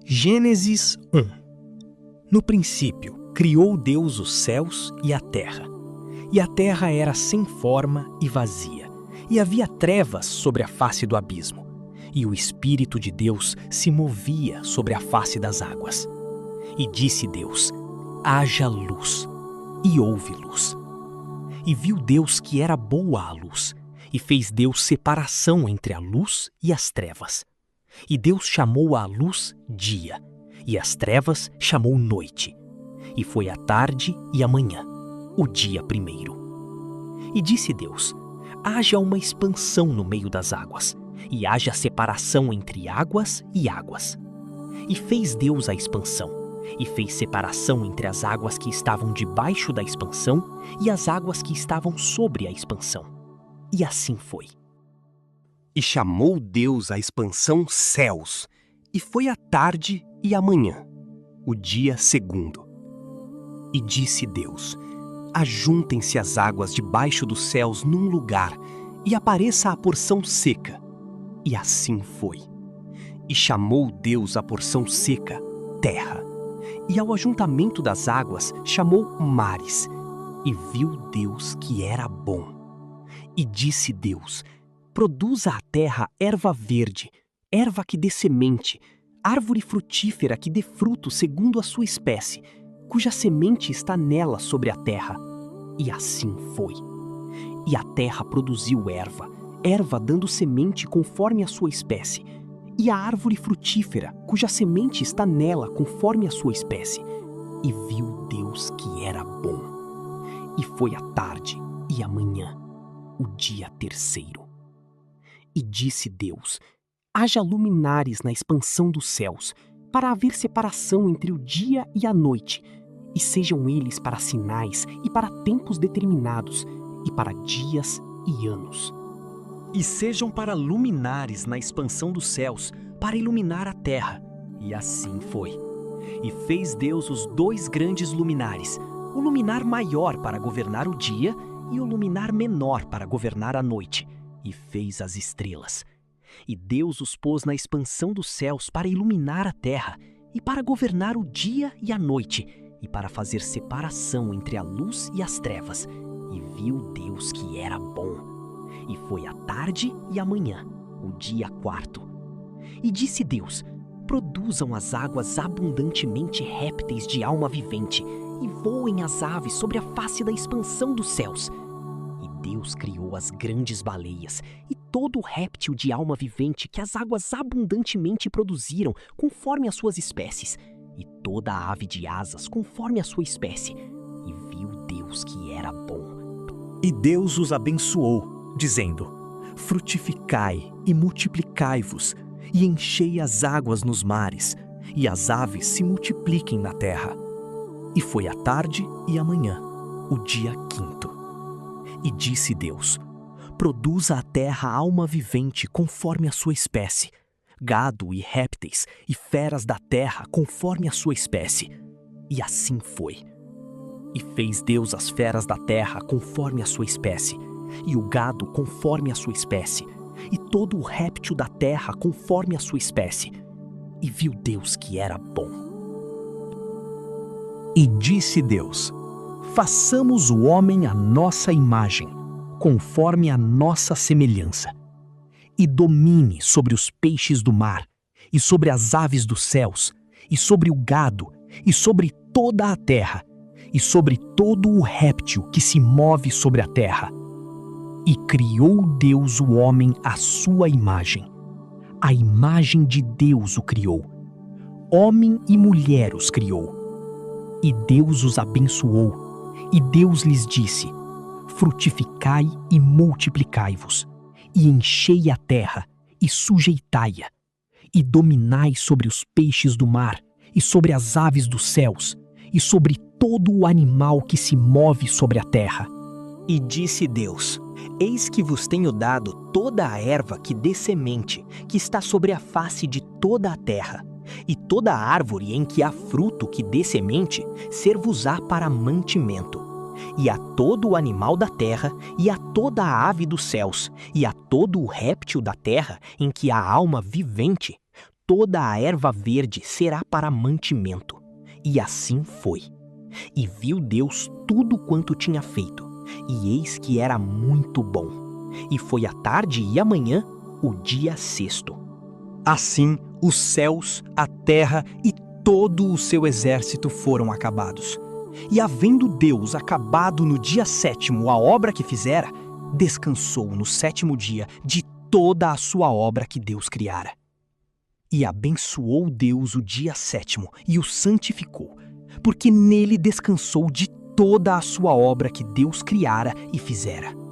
Gênesis 1. No princípio, criou Deus os céus e a terra era sem forma e vazia, e havia trevas sobre a face do abismo, e o Espírito de Deus se movia sobre a face das águas. E disse Deus: haja luz, e houve luz. E viu Deus que era boa a luz, e fez Deus separação entre a luz e as trevas. E Deus chamou a luz dia, e as trevas chamou noite. E foi a tarde e a manhã, o dia primeiro. E disse Deus: haja uma expansão no meio das águas, e haja separação entre águas e águas. E fez Deus a expansão, e fez separação entre as águas que estavam debaixo da expansão e as águas que estavam sobre a expansão. E assim foi. E chamou Deus a expansão céus, e foi a tarde e a manhã, o dia segundo. E disse Deus: ajuntem-se as águas debaixo dos céus num lugar, e apareça a porção seca. E assim foi. E chamou Deus a porção seca terra, e ao ajuntamento das águas chamou mares. E viu Deus que era bom. E disse Deus: produza a terra erva verde, erva que dê semente, árvore frutífera que dê fruto segundo a sua espécie, cuja semente está nela sobre a terra. E assim foi. E a terra produziu erva, erva dando semente conforme a sua espécie, e a árvore frutífera, cuja semente está nela conforme a sua espécie. E viu Deus que era bom. E foi a tarde e a manhã, o dia terceiro. E disse Deus: haja luminares na expansão dos céus, para haver separação entre o dia e a noite, e sejam eles para sinais e para tempos determinados, e para dias e anos. E sejam para luminares na expansão dos céus, para iluminar a terra. E assim foi. E fez Deus os dois grandes luminares, o luminar maior para governar o dia e o luminar menor para governar a noite. E fez as estrelas. E Deus os pôs na expansão dos céus para iluminar a terra, e para governar o dia e a noite, e para fazer separação entre a luz e as trevas. E viu Deus que era bom. E foi a tarde e a manhã, o dia quarto. E disse Deus: produzam as águas abundantemente répteis de alma vivente, e voem as aves sobre a face da expansão dos céus. Deus criou as grandes baleias e todo réptil de alma vivente que as águas abundantemente produziram conforme as suas espécies, e toda a ave de asas conforme a sua espécie. E viu Deus que era bom. E Deus os abençoou, dizendo: frutificai e multiplicai-vos, e enchei as águas nos mares, e as aves se multipliquem na terra. E foi a tarde e a manhã, o dia quinto. E disse Deus: produza a terra alma vivente conforme a sua espécie, gado e répteis e feras da terra conforme a sua espécie. E assim foi. E fez Deus as feras da terra conforme a sua espécie, e o gado conforme a sua espécie, e todo o réptil da terra conforme a sua espécie. E viu Deus que era bom. E disse Deus: façamos o homem à nossa imagem, conforme a nossa semelhança, e domine sobre os peixes do mar, e sobre as aves dos céus, e sobre o gado, e sobre toda a terra, e sobre todo o réptil que se move sobre a terra. E criou Deus o homem à sua imagem. A imagem de Deus o criou. Homem e mulher os criou. E Deus os abençoou. E Deus lhes disse: frutificai e multiplicai-vos, e enchei a terra, e sujeitai-a, e dominai sobre os peixes do mar, e sobre as aves dos céus, e sobre todo o animal que se move sobre a terra. E disse Deus: eis que vos tenho dado toda a erva que dê semente, que está sobre a face de toda a terra, e toda a árvore em que há fruto que dê semente, ser-vos-á para mantimento. E a todo o animal da terra, e a toda a ave dos céus, e a todo o réptil da terra em que há alma vivente, toda a erva verde será para mantimento. E assim foi. E viu Deus tudo quanto tinha feito, e eis que era muito bom. E foi a tarde e a manhã, o dia sexto. Assim, os céus, a terra e todo o seu exército foram acabados. E havendo Deus acabado no dia sétimo a obra que fizera, descansou no sétimo dia de toda a sua obra que Deus criara. E abençoou Deus o dia sétimo e o santificou, porque nele descansou de toda a sua obra que Deus criara e fizera.